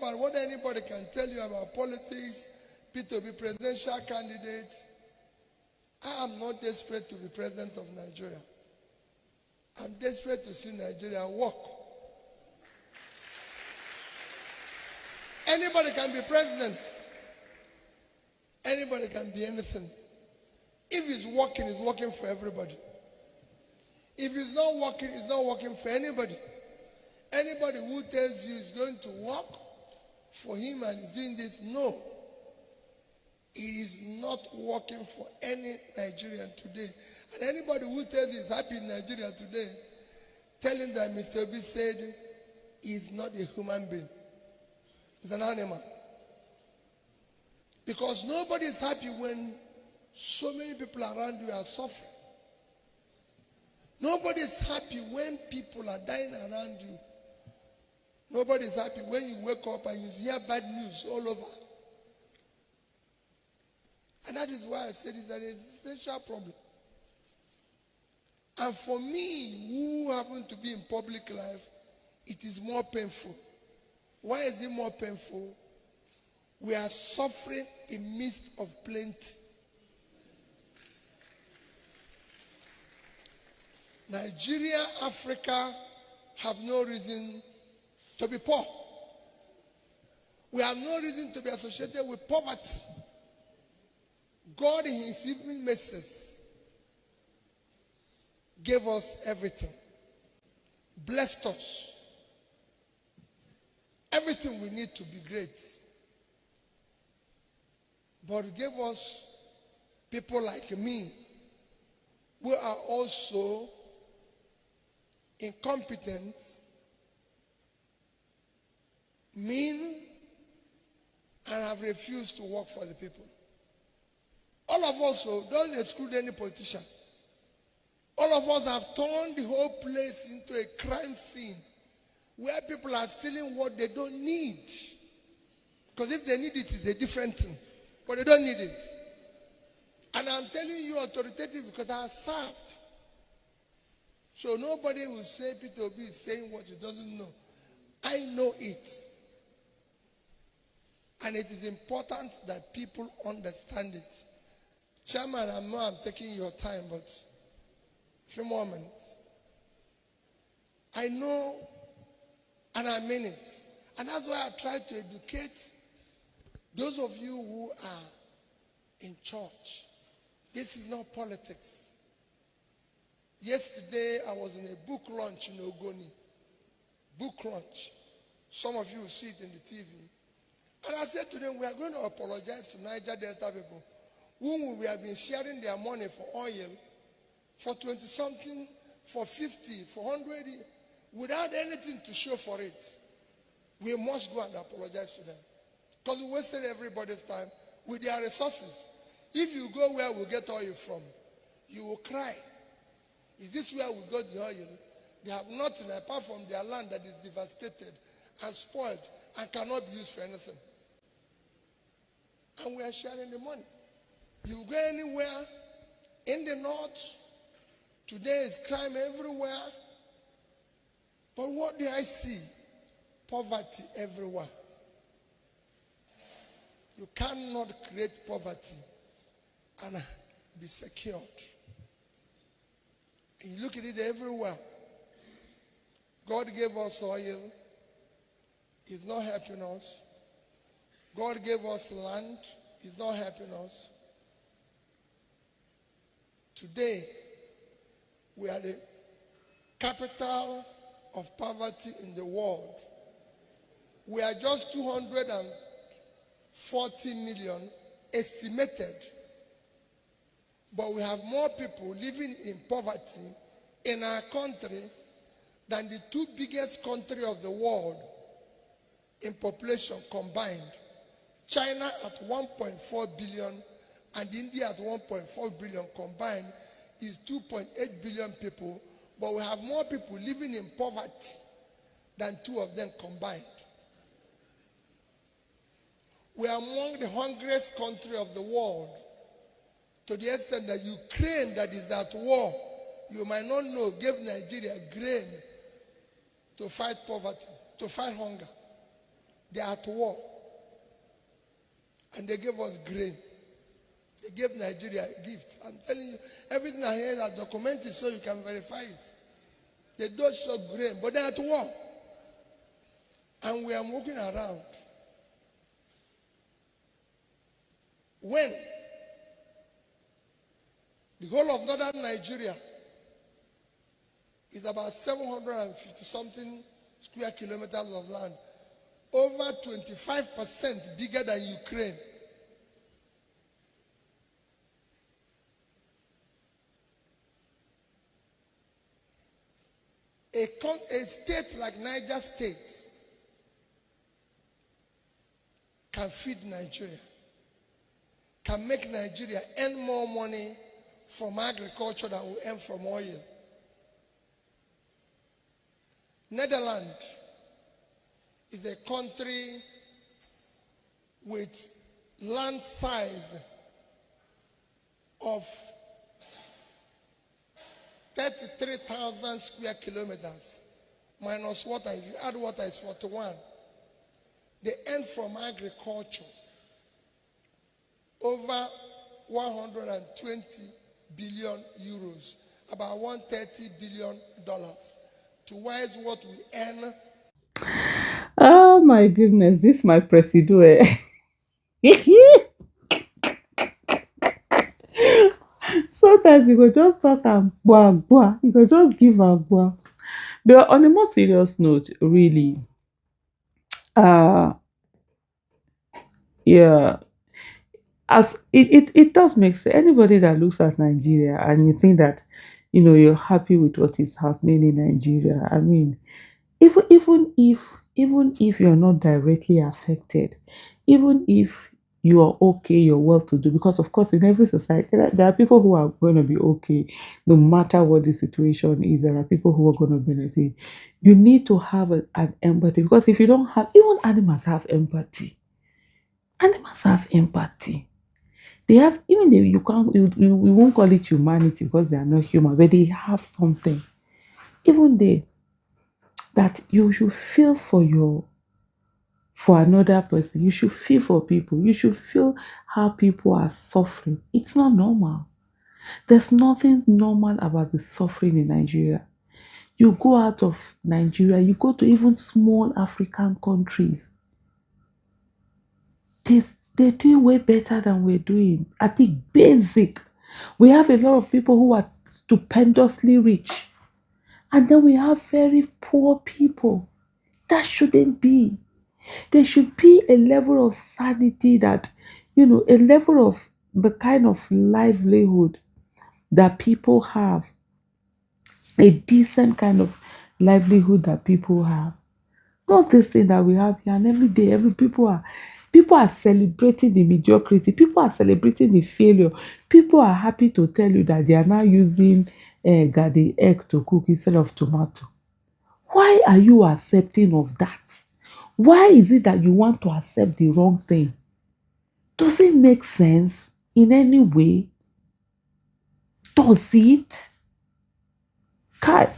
about what anybody can tell you about politics, to be presidential candidate. I am not desperate to be president of Nigeria. I'm desperate to see Nigeria work. Anybody can be president. Anybody can be anything. If it's working for everybody. If it's not working for anybody. Anybody who tells you it's going to work for him and is doing this, no. It is not working for any Nigerian today. And anybody who tells you he's happy in Nigeria today, tell him that Mr. Obi said he's not a human being. He's an animal. Because nobody is happy when so many people around you are suffering. Nobody is happy when people are dying around you. Nobody is happy when you wake up and you hear bad news all over. And that is why I said it's an essential problem. And for me, who happen to be in public life, it is more painful. Why is it more painful? We are suffering in midst of plenty. Nigeria, Africa have no reason to be poor. We have no reason to be associated with poverty. God in his evening messages gave us everything. Blessed us. Everything we need to be great. But he gave us people like me who are also incompetent, mean, and have refused to work for the people. All of us, so don't exclude any politician. All of us have turned the whole place into a crime scene where people are stealing what they don't need. Because if they need it, it's a different thing. But they don't need it. And I'm telling you authoritative because I have served. So nobody will say Peter Obi is saying what he doesn't know. I know it. And it is important that people understand it. Chairman, I know I'm taking your time, but a few more minutes. I know, and I mean it. And that's why I try to educate those of you who are in church. This is not politics. Yesterday, I was in a book launch in Ogoni. Book launch. Some of you will see it in the TV. And I said to them, we are going to apologize to Niger Delta people whom we have been sharing their money for oil for 20-something, for 50, for 100, without anything to show for it. We must go and apologize to them. Because we wasted everybody's time with their resources. If you go where we get oil from, you will cry. Is this where we got the oil? They have nothing apart from their land that is devastated and spoiled and cannot be used for anything. And we are sharing the money. You go anywhere in the north, today is crime everywhere. But what do I see? Poverty everywhere. You cannot create poverty and be secured. And you look at it everywhere. God gave us oil. He's not helping us. God gave us land. He's not helping us. Today, we are the capital of poverty in the world. We are just 240 million estimated. But we have more people living in poverty in our country than the two biggest countries of the world in population combined. China at 1.4 billion and India at 1.4 billion combined is 2.8 billion people, but we have more people living in poverty than two of them combined. We are among the hungriest country of the world, to the extent that Ukraine, that is at war, you might not know, gave Nigeria grain to fight poverty, to fight hunger. They are at war. And they gave us grain. They gave Nigeria a gift. I'm telling you, everything I hear is documented so you can verify it. They don't show grain, but they're at war. And we are walking around. When the whole of northern Nigeria is about 750 something square kilometers of land, over 25% bigger than Ukraine. A state like Niger State can feed Nigeria, can make Nigeria earn more money from agriculture than we earn from oil. Netherlands is a country with land size of 33,000 square kilometers minus water. If you add water, it's 41. They earn from agriculture over 120 billion euros, about 130 billion dollars, to wise what we earn. Oh my goodness, this my presido. Sometimes you go just talk and boah, you go just give a boah. But on a more serious note, really, uh yeah, as it does make sense. Anybody that looks at Nigeria and you think that, you're happy with what is happening in Nigeria. I mean, even if you're not directly affected, even if you are okay, you're well to do, because of course in every society there are people who are going to be okay no matter what the situation is. There are people who are going to benefit. You need to have an empathy, because if you don't have, even animals have empathy. Animals have empathy. They have, even they, you can't you we won't call it humanity because they are not human, but they have something. Even they, that you should feel for another person. You should feel for people. You should feel how people are suffering. It's not normal. There's nothing normal about the suffering in Nigeria. You go out of Nigeria, you go to even small African countries. They, they're doing way better than we're doing. I think basic. We have a lot of people who are stupendously rich. And then we have very poor people. That shouldn't be. There should be a level of sanity, that, a level of the kind of livelihood that people have, a decent kind of livelihood that people have. Not this thing that we have here, and every day, every people are celebrating the mediocrity, people are celebrating the failure, people are happy to tell you that they are now using garden egg to cook instead of tomato. Why are you accepting of that? Why is it that you want to accept the wrong thing? Does it make sense in any way? Does it? God,